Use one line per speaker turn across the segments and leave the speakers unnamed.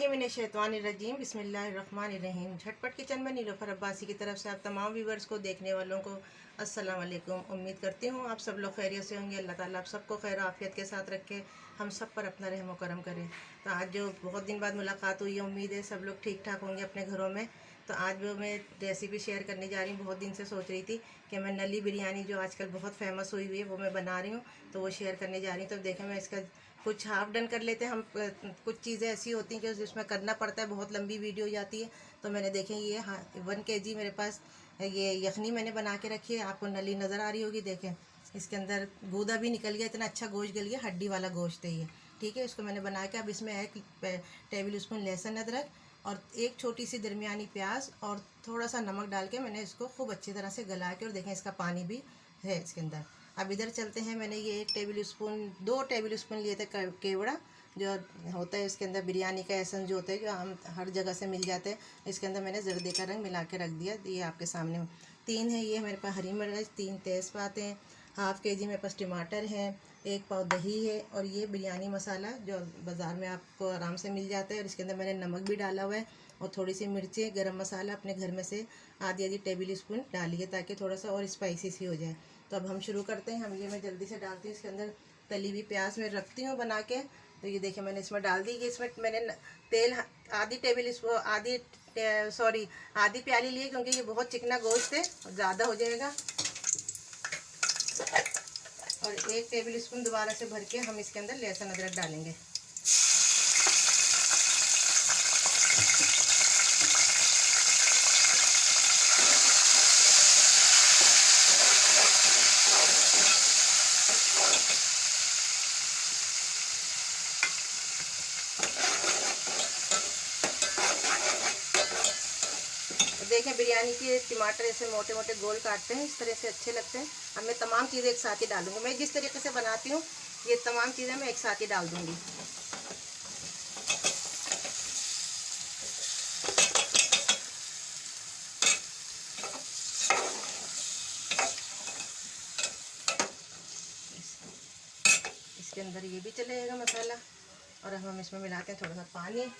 बिल्लिमिनश्शैतानिर्रजीम बिस्मिल्लाहिर्रहमानिर्रहीम। झटपट किचन में नीलोफर अब्बासी की तरफ से आप तमाम व्यूवर्स को, देखने वालों को अस्सलाम वालेकुम। उम्मीद करती हूँ आप सब लोग खैरियत से होंगे। अल्लाह ताला आप सबको खैर आफियत के साथ रखे, हम सब पर अपना रहम व करम करे। तो आज जो बहुत दिन बाद मुलाकात हुई है, उम्मीद है सब लोग ठीक ठाक होंगे अपने घरों में। तो आज वो मैं रेसिपी शेयर करने जा रही हूँ। बहुत दिन से सोच रही थी कि मैं नली बिरयानी जो आजकल बहुत फेमस हुई हुई है वो मैं बना रही हूँ, तो वो शेयर करने जा रही हूँ। तो देखें, मैं इसका कुछ हाफ डन कर लेते हैं हम। कुछ चीज़ें ऐसी होती हैं कि जिसमें करना पड़ता है, बहुत लंबी वीडियो हो जाती है। तो मैंने देखें ये 1 kg मेरे पास ये यखनी मैंने बना के रखी है। आपको नली नज़र आ रही होगी, देखें इसके अंदर गूदा भी निकल गया, इतना अच्छा गोश्त गल गया, हड्डी वाला गोश्त है ये। ठीक है, इसको मैंने बना के अब इसमें 1 टेबल स्पून लहसुन अदरक और एक छोटी सी दरमियानी प्याज और थोड़ा सा नमक डाल के मैंने इसको खूब अच्छी तरह से गला के, और देखें इसका पानी भी है इसके अंदर। अब इधर चलते हैं। मैंने ये 2 टेबल स्पून लिए थे केवड़ा, जो होता है इसके अंदर बिरयानी का एसेंस जो होता है, जो हम हर जगह से मिल जाते हैं। इसके अंदर मैंने जर्दे का रंग मिला के रख दिया, ये आपके सामने। 3 है ये मेरे पास हरी मिर्च, 3 तेज़पात हैं, हाफ़ kg मेरे पास टमाटर हैं, 1 पाव दही है, और ये बिरयानी मसाला जो बाज़ार में आपको आराम से मिल जाता है। और इसके अंदर मैंने नमक भी डाला हुआ है, और थोड़ी सी मिर्चें, गरम मसाला अपने घर में से आधी टेबल स्पून डालिए, ताकि थोड़ा सा और स्पाइसी सी हो जाए। तो अब हम शुरू करते हैं। मैं जल्दी से डालती हूँ इसके अंदर तली हुई प्याज में रखती हूँ बना के। तो ये देखिए मैंने इसमें डाल दी। कि इसमें मैंने तेल आधी प्याली लिए, क्योंकि ये बहुत चिकना गोश्त है, ज़्यादा हो जाएगा। और 1 टेबल स्पून दोबारा से भर के हम इसके अंदर लहसुन अदरक डालेंगे। देखें बिरयानी के टमाटर ऐसे मोटे मोटे गोल काटते हैं, इस तरह से अच्छे लगते हैं। अब मैं तमाम चीज़ें एक साथ ही डालूंगी। मैं जिस तरीके से बनाती हूँ ये तमाम चीज़ें मैं एक साथ ही डाल दूंगी। इसके अंदर ये भी चले जाएगा मसाला। और अब हम इसमें मिलाते हैं थोड़ा सा पानी।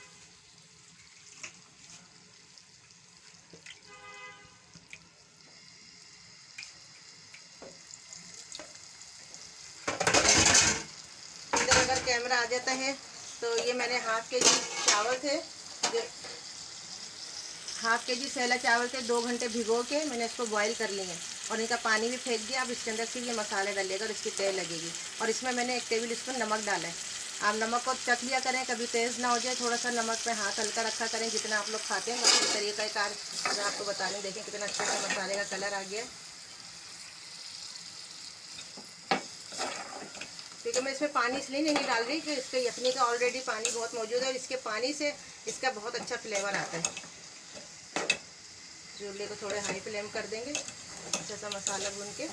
इधर अगर कैमरा आ जाता है तो ये मैंने हाफ़ kg चावल थे, हाफ़ kg सैला चावल थे, 2 घंटे भिगो के मैंने इसको बॉईल कर लिए और इनका पानी भी फेंक दिया। अब इसके अंदर फिर ये मसाले डलेगा और इसकी तेल लगेगी। और इसमें मैंने 1 टेबल स्पून नमक डाला है। आप नमक को चख लिया करें, कभी तेज़ ना हो जाए, थोड़ा सा नमक पे हाथ हल्का रखा करें जितना आप लोग खाते हैं। बाकी तरीक़ाकार मैं आपको बता रही हूँ। देखिए कितना अच्छा सा मसाले का कलर आ गया, क्योंकि मैं इसमें पानी इसलिए नहीं डाल रही कि इसके यखनी का ऑलरेडी पानी बहुत मौजूद है, और इसके पानी से इसका बहुत अच्छा फ्लेवर आता है। चूल्हे को थोड़े हाई फ्लेम कर देंगे, अच्छा सा मसाला भून के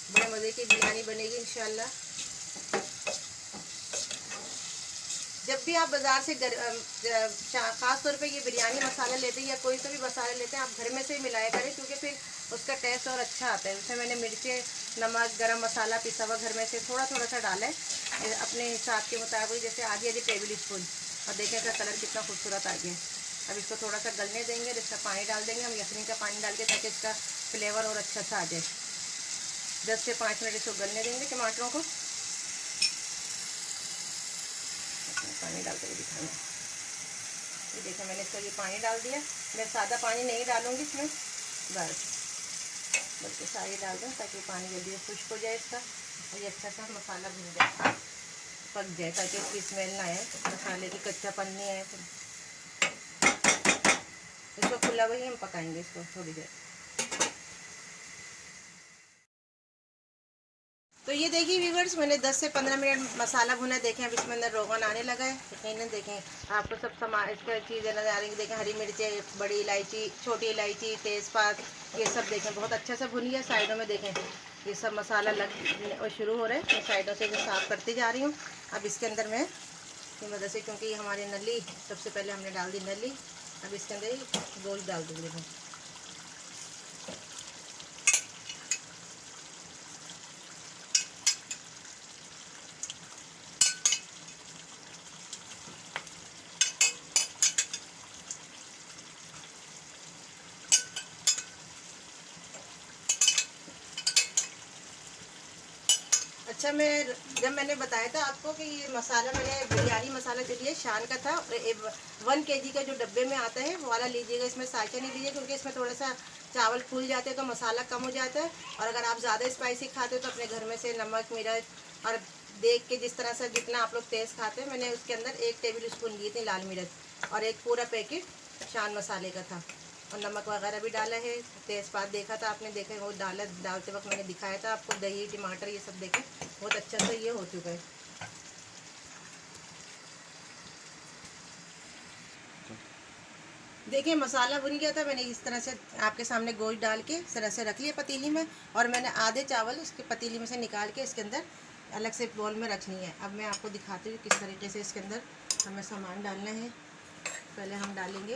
बड़े मज़े की बिरयानी बनेगी इंशाल्लाह। जब भी आप बाज़ार से ख़ास तौर पे ये बिरयानी मसाला लेते हैं या कोई सा भी मसाला लेते हैं, आप घर में से ही मिलाया करें, क्योंकि फिर उसका टेस्ट और अच्छा आता है। उसमें मैंने मिर्चें, नमक, गरम मसाला पिसा हुआ घर में से थोड़ा थोड़ा सा डाला है अपने हिसाब के मुताबिक, जैसे आधी टेबल स्पून। और देखें इसका कलर कितना खूबसूरत आ गया। अब इसको थोड़ा सा गलने देंगे, इसका पानी डाल देंगे हम, यखनी का पानी डाल के, ताकि इसका फ्लेवर और अच्छा सा आ जाए। 10 से 5 मिनट इसको गलने देंगे टमाटरों को। पानी डाल कर दिखाना। ये देखिए मैंने इसको ये पानी डाल दिया। मैं सादा पानी नहीं डालूंगी इसमें, बल्कि सारी डाल दूँ ताकि पानी जल्दी खुश्क हो जाए इसका, और ये अच्छा सा मसाला भून जाए, पक जाए, ताकि इसकी स्मेल ना आए, मसाले की कच्चापन नहीं आए। इसको खुला हुआ ही हम पकाएंगे इसको थोड़ी देर। तो ये देखिए व्यूवर्स, मैंने 10 से 15 मिनट मसाला भुना। देखें अब इसमें अंदर रोगन आने लगा है। यकीनन देखें आपको सब सामान इसका चीज़ें नज़र आ रही हैं। देखें हरी मिर्चें, बड़ी इलायची, छोटी इलायची, तेज़पात, ये सब देखें बहुत अच्छा से भुन लिया। साइडों में देखें ये सब मसाला लग शुरू हो रहा है, तो साइडों से साफ़ करती जा रही हूँ। अब इसके अंदर मैं की मदद से, क्योंकि हमारी नली सबसे पहले हमने डाल दी नली, अब इसके अंदर ही गोश्त डाल दूँगी मैं। अच्छा, जब मैंने बताया था आपको कि ये मसाला मैंने बिरयानी मसाला जो लिया शान का था, और 1 kg का जो डब्बे में आता है वो वाला लीजिएगा। इसमें साइचा नहीं लीजिए, क्योंकि इसमें थोड़ा सा चावल फूल जाते हैं तो मसाला कम हो जाता है। और अगर आप ज़्यादा स्पाइसी खाते हो तो अपने घर में से नमक मिर्च और देख के जिस तरह से जितना आप लोग तेज़ खाते हैं, मैंने उसके अंदर 1 टेबल स्पून ली थी लाल मिर्च और एक पूरा पैकेट शान मसाले का था, और नमक वगैरह भी डाला है। तेज़पात देखा था आपने, देखा वो डालते वक्त मैंने दिखाया था आपको। दही टमाटर ये सब देखें बहुत अच्छा से ये हो चुका है। देखिए मसाला भुन गया था। मैंने इस तरह से आपके सामने गोश्त डाल के इस तरह से रख लिया पतीली में, और मैंने आधे चावल इसके पतीली में से निकाल के इसके अंदर अलग से बॉल में रखनी है। अब मैं आपको दिखाती हूँ किस तरीके से इसके अंदर हमें सामान डालना है। पहले हम डालेंगे,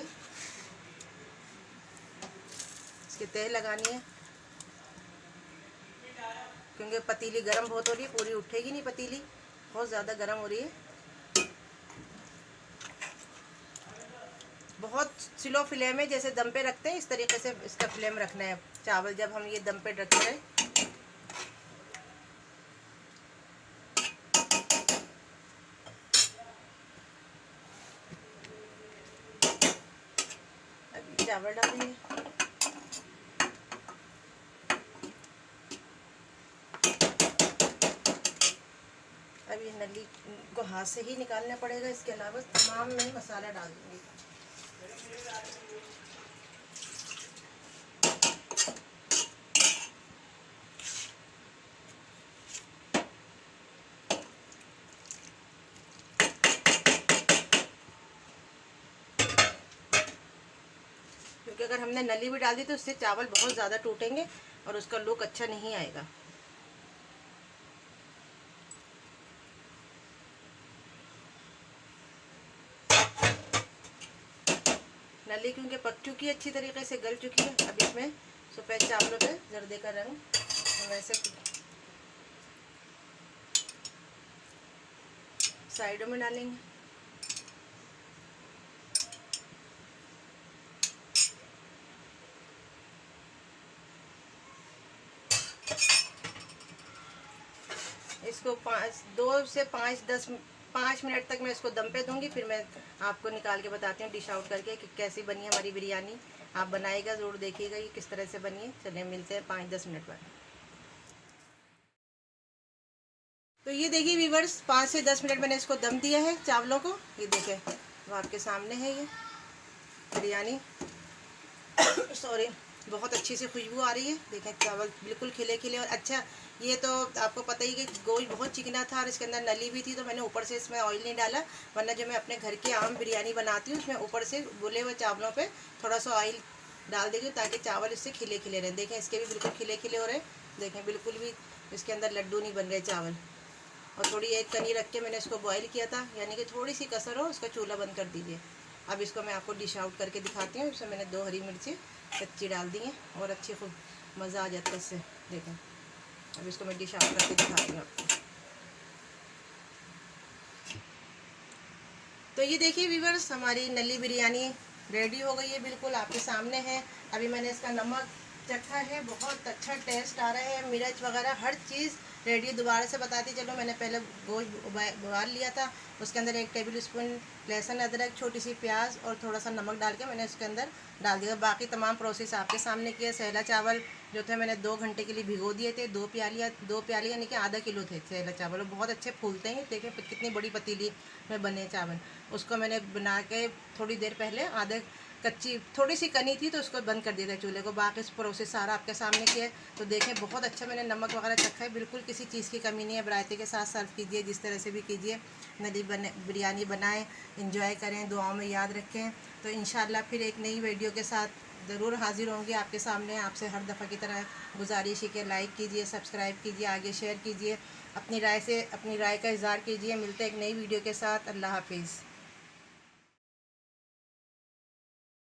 इसके तेल लगानी है, क्योंकि पतीली गर्म बहुत हो रही है, पूरी उठेगी नहीं पतीली, बहुत ज़्यादा गर्म हो रही है। बहुत स्लो फ्लेम में, जैसे दम पे रखते हैं इस तरीके से इसका फ्लेम रखना है चावल जब हम ये दम पे रखते हैं। अभी चावल डालेंगे, अभी नली को हाथ से ही निकालना पड़ेगा, इसके अलावा तमाम में मसाला डाल दूँगी। क्योंकि अगर हमने नली भी डाल दी तो उससे चावल बहुत ज़्यादा टूटेंगे और उसका लुक अच्छा नहीं आएगा। नली क्योंकि पक चुकी है, अच्छी तरीके से गल चुकी है। अब इसमें सफ़ेद चावलों पे जर्दे का रंग वैसे साइडों में डालेंगे। इसको 2 से 5 मिनट तक मैं इसको दम पे दूंगी, फिर मैं आपको निकाल के बताती हूँ डिश आउट करके कि कैसी बनी है हमारी बिरयानी। आप बनाइएगा, ज़रूर देखिएगा ये किस तरह से बनी है। चलिए मिलते हैं 5-10 मिनट बाद। तो ये देखिए व्यूअर्स, 5 से 10 मिनट मैंने इसको दम दिया है चावलों को। ये देखें, वो आपके सामने है ये बिरयानी। सॉरी, बहुत अच्छी सी खुशबू आ रही है। देखें चावल बिल्कुल खिले खिले और अच्छा। ये तो आपको पता ही कि गोश्त बहुत चिकना था और इसके अंदर नली भी थी, तो मैंने ऊपर से इसमें ऑयल नहीं डाला, वरना जो मैं अपने घर की आम बिरयानी बनाती हूँ उसमें ऊपर से बुले हुए चावलों पे थोड़ा सा ऑयल डाल देगी ताकि चावल इससे खिले खिले रहें। देखें इसके भी बिल्कुल खिले खिले हो रहे हैं। देखें बिल्कुल भी इसके अंदर लड्डू नहीं बन रहे चावल। और थोड़ी एक कनी रख के मैंने इसको बॉईल किया था, यानी कि थोड़ी सी कसर हो, उसका चूल्हा बंद कर दीजिए। अब इसको मैं आपको डिश आउट करके दिखाती हूँ। इसमें मैंने 2 हरी मिर्ची कच्ची डाल दी हैं और अच्छी खूब मज़ा आ जाता है इससे। देखें, अब इसको मैं डिश आउट करके दिखाती हूँ आपको। तो ये देखिए व्यूअर्स, हमारी नली बिरयानी रेडी हो गई है, बिल्कुल आपके सामने है। अभी मैंने इसका नमक चखा है, बहुत अच्छा टेस्ट आ रहा है, मिर्च वगैरह हर चीज़ रेडी। दोबारा से बताती चलो, मैंने पहले गोश्त उबाल लिया था, उसके अंदर 1 टेबल स्पून लहसुन अदरक, छोटी सी प्याज और थोड़ा सा नमक डाल के मैंने उसके अंदर डाल दिया। बाकी तमाम प्रोसेस आपके सामने किया। सैला चावल जो थे मैंने 2 घंटे के लिए भिगो दिए थे। 2 प्याली यानी कि आधा किलो थे सैला चावल, बहुत अच्छे फूलते हैं। देखें कितनी बड़ी पतीली में बने चावल। उसको मैंने बना के थोड़ी देर पहले आधे कच्ची थोड़ी सी कनी थी तो उसको बंद कर दिया था चूल्हे को। बाकी प्रोसेस सारा आपके सामने किया है। तो देखें बहुत अच्छा मैंने नमक वगैरह चखा है, बिल्कुल किसी चीज़ की कमी नहीं है। वैरायटी के साथ सर्व कीजिए, जिस तरह से भी कीजिए। नली बिरयानी बनाएं, इंजॉय करें, दुआओं में याद रखें। तो इंशाल्लाह फिर एक नई वीडियो के साथ ज़रूर हाजिर होंगे आपके सामने। आपसे हर दफ़ा की तरह गुजारिश है कि लाइक कीजिए, सब्सक्राइब कीजिए, आगे शेयर कीजिए, अपनी राय का इज़हार कीजिए। मिलते हैं एक नई वीडियो के साथ। अल्लाह हाफिज़।